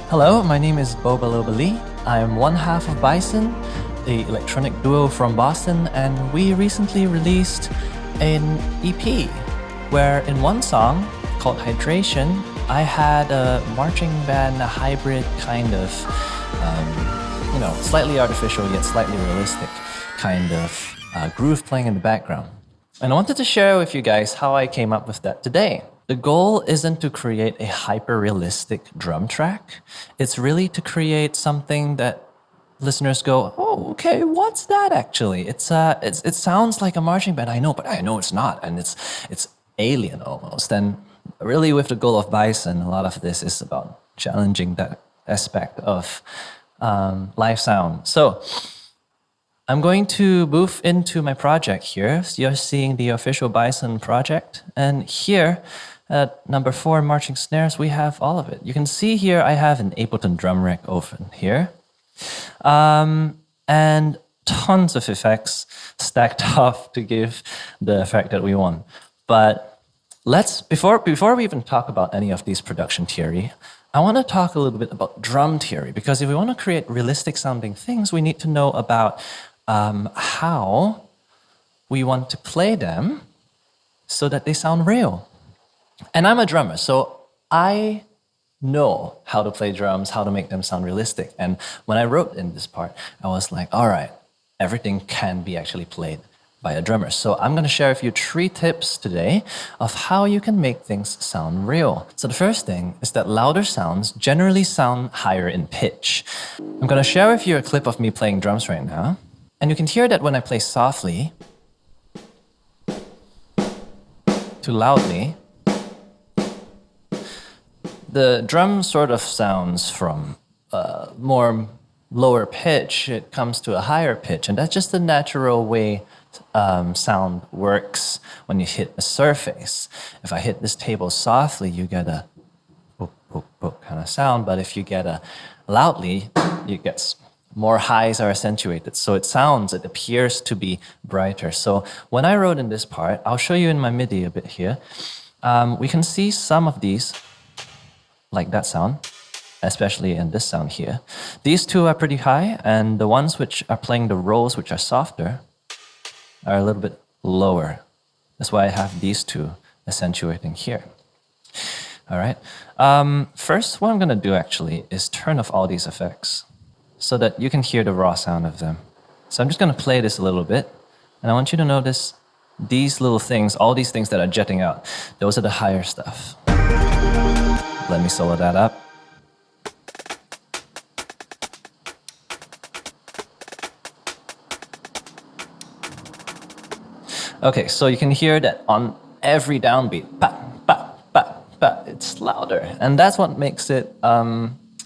Hello, my name is Bo Balobali. I am one half of Bison, the electronic duo from Boston, and we recently released an EP where in one song called Hydration, I had a marching band, a hybrid kind of, slightly artificial yet slightly realistic kind of groove playing in the background. And I wanted to share with you guys how I came up with that today. The goal isn't to create a hyper-realistic drum track. It's really to create something that listeners go, oh, okay, what's that actually? It sounds like a marching band, I know, but I know it's not, and it's alien almost. And really with the goal of Bison, a lot of this is about challenging that aspect of live sound. So I'm going to move into my project here. So you're seeing the official Bison project. And here at number 4, Marching Snares, we have all of it. You can see here I have an Ableton drum rack open here. And tons of effects stacked up to give the effect that we want. But before we even talk about any of these production theory, I want to talk a little bit about drum theory, because if we want to create realistic sounding things, we need to know about how we want to play them so that they sound real. And I'm a drummer, so I know how to play drums, how to make them sound realistic. And when I wrote in this part, I was like, all right, everything can be actually played by a drummer. So I'm going to share with you 3 tips today of how you can make things sound real. So the first thing is that louder sounds generally sound higher in pitch. I'm going to share with you a clip of me playing drums right now. And you can hear that when I play softly to loudly, the drum sort of sounds from more lower pitch, it comes to a higher pitch. And that's just the natural way sound works when you hit a surface. If I hit this table softly, you get a boop, boop, boop kind of sound. But if you get a loudly, you get more highs are accentuated. So it appears to be brighter. So when I wrote in this part, I'll show you in my MIDI a bit here. We can see some of these, like that sound, especially in this sound here. These two are pretty high, and the ones which are playing the rolls, which are softer, are a little bit lower. That's why I have these two accentuating here. All right. First, what I'm going to do actually is turn off all these effects so that you can hear the raw sound of them. So I'm just going to play this a little bit, and I want you to notice these little things, all these things that are jetting out. Those are the higher stuff. Let me solo that up. Okay, so you can hear that on every downbeat, ba, ba, ba, ba, it's louder. And that's what makes it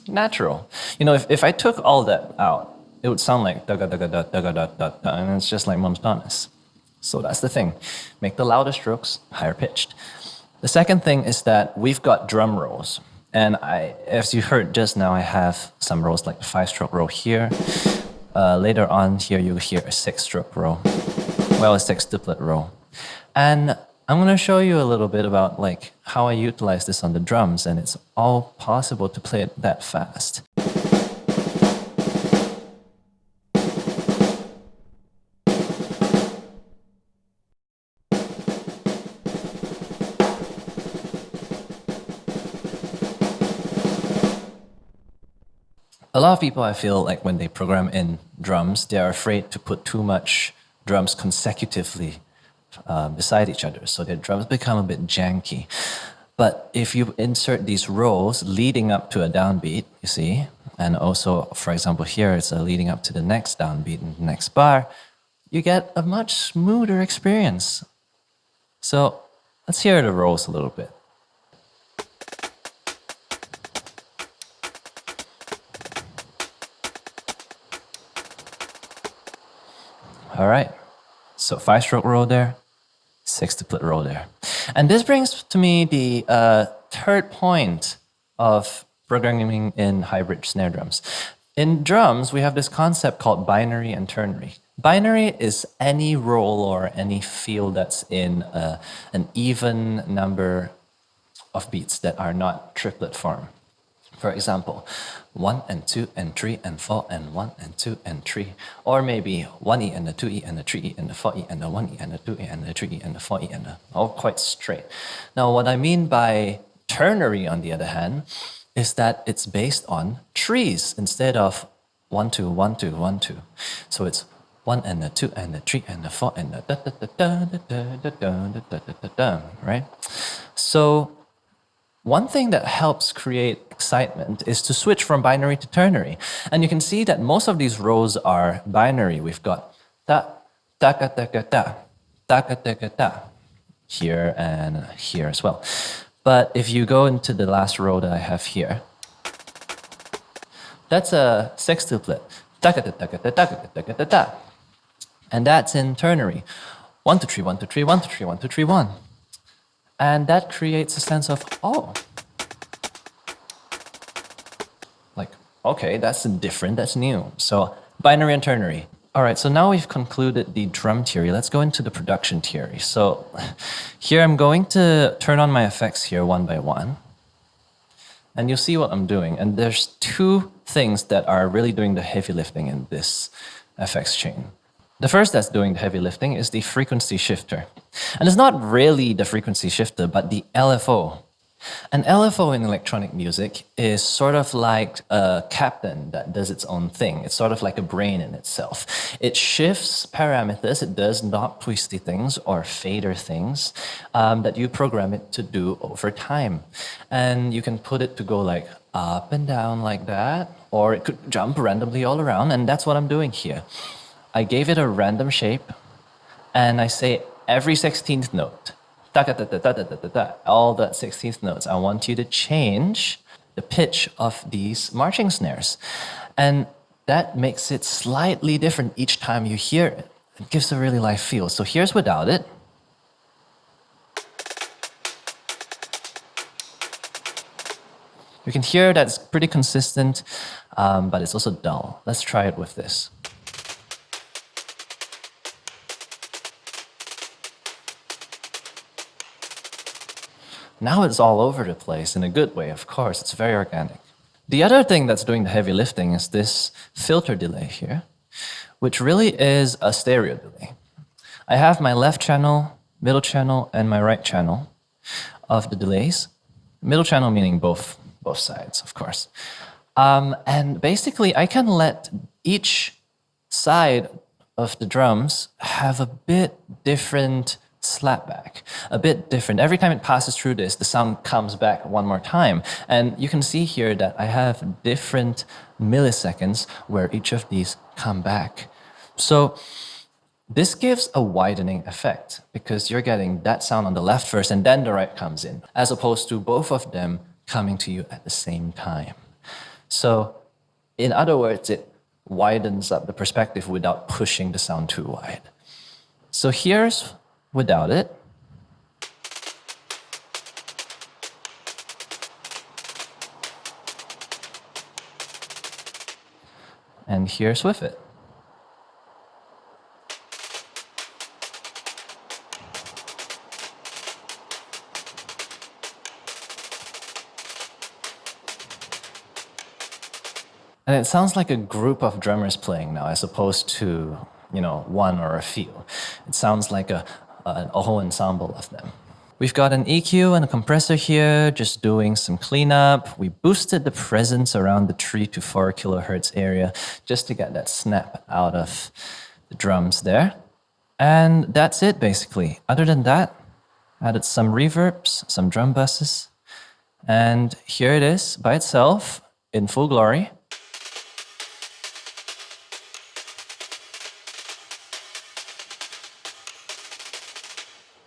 natural. You know, if I took all that out, it would sound like da ga da ga da da ga da da da, and it's just like monotonous. So that's the thing. Make the louder strokes higher pitched. The second thing is that we've got drum rolls. And as you heard just now, I have some rolls like the 5-stroke roll here. Later on here, you'll hear a 6-stroke roll. Well, a 6-duplet roll. And I'm going to show you a little bit about like how I utilize this on the drums, and it's all possible to play it that fast. A lot of people, I feel like when they program in drums, they're afraid to put too much drums consecutively beside each other. So their drums become a bit janky. But if you insert these rolls leading up to a downbeat, you see, and also, for example, here it's leading up to the next downbeat and the next bar, you get a much smoother experience. So let's hear the rolls a little bit. All right, so 5-stroke roll there, 6-duplet roll there. And this brings to me the third point of programming in hybrid snare drums. In drums, we have this concept called binary and ternary. Binary is any roll or any feel that's in an even number of beats that are not triplet form. For example, 1 and 2 and 3 and 4 and 1 and 2 and 3. Or maybe 1E and a 2E and a 3E and a 4E and a 1E and a 2E and a 3E and a 4E and a, all quite straight. Now what I mean by ternary, on the other hand, is that it's based on trees instead of 1, 2, 1, 2, 1, 2. So it's 1 and a 2 and a 3 and a 4 and a da da da da da da da da da da da da, right? So one thing that helps create excitement is to switch from binary to ternary. And you can see that most of these rows are binary. We've got da, da, da, da, da, da, da, da, da, da, here and here as well. But if you go into the last row that I have here, that's a sextuplet. Da, da, da, da, da, da, da, da, da, da. And that's in ternary. 1, 2, 3, 1, 2, 3, 1, 2, 3, 1, 2, 3, 1. And that creates a sense of, oh, like, okay, that's different, that's new. So binary and ternary. All right, so now we've concluded the drum theory. Let's go into the production theory. So here I'm going to turn on my effects here one by one. And you'll see what I'm doing. And there's two things that are really doing the heavy lifting in this FX chain. The first that's doing the heavy lifting is the frequency shifter. And it's not really the frequency shifter, but the LFO. An LFO in electronic music is sort of like a captain that does its own thing. It's sort of like a brain in itself. It shifts parameters. It does not twisty things or fader things that you program it to do over time. And you can put it to go like up and down like that, or it could jump randomly all around, and that's what I'm doing here. I gave it a random shape, and I say every 16th note, da da da da da da da da, all the 16th notes, I want you to change the pitch of these marching snares. And that makes it slightly different each time you hear it. It gives a really live feel. So here's without it. You can hear that it's pretty consistent, but it's also dull. Let's try it with this. Now it's all over the place in a good way, of course. It's very organic. The other thing that's doing the heavy lifting is this filter delay here, which really is a stereo delay. I have my left channel, middle channel, and my right channel of the delays. Middle channel meaning both sides, of course. And basically, I can let each side of the drums have a bit different slapback, a bit different. Every time it passes through this, the sound comes back one more time. And you can see here that I have different milliseconds where each of these come back. So this gives a widening effect because you're getting that sound on the left first and then the right comes in, as opposed to both of them coming to you at the same time. So in other words, it widens up the perspective without pushing the sound too wide. So here's without it. And here's with it. And it sounds like a group of drummers playing now, as opposed to, one or a few. It sounds like a whole ensemble of them. We've got an EQ and a compressor here, just doing some cleanup. We boosted the presence around the 3 to 4 kilohertz area just to get that snap out of the drums there. And that's it, basically. Other than that, added some reverbs, some drum buses. And here it is by itself in full glory.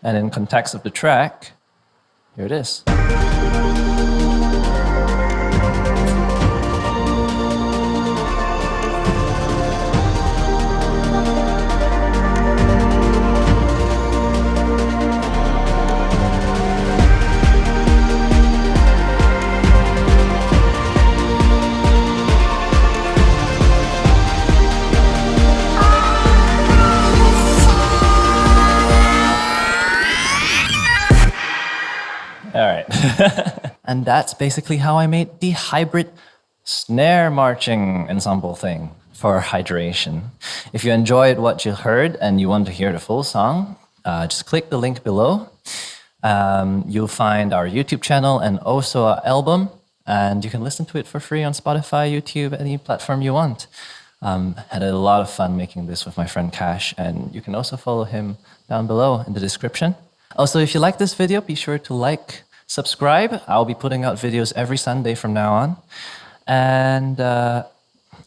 And in context of the track, here it is. All right. And that's basically how I made the hybrid snare marching ensemble thing for hydration. If you enjoyed what you heard and you want to hear the full song, just click the link below. You'll find our YouTube channel and also our album, and you can listen to it for free on Spotify, YouTube, any platform you want. Had a lot of fun making this with my friend Cash, and you can also follow him down below in the description. Also, if you like this video, be sure to like, subscribe. I'll be putting out videos every Sunday from now on. And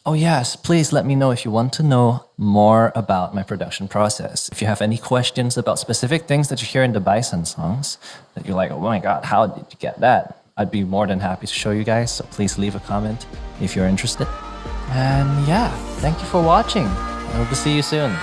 oh yes, please let me know if you want to know more about my production process. If you have any questions about specific things that you hear in the Bison songs, that you're like, oh my God, how did you get that? I'd be more than happy to show you guys, so please leave a comment if you're interested. And yeah, thank you for watching. I hope to see you soon.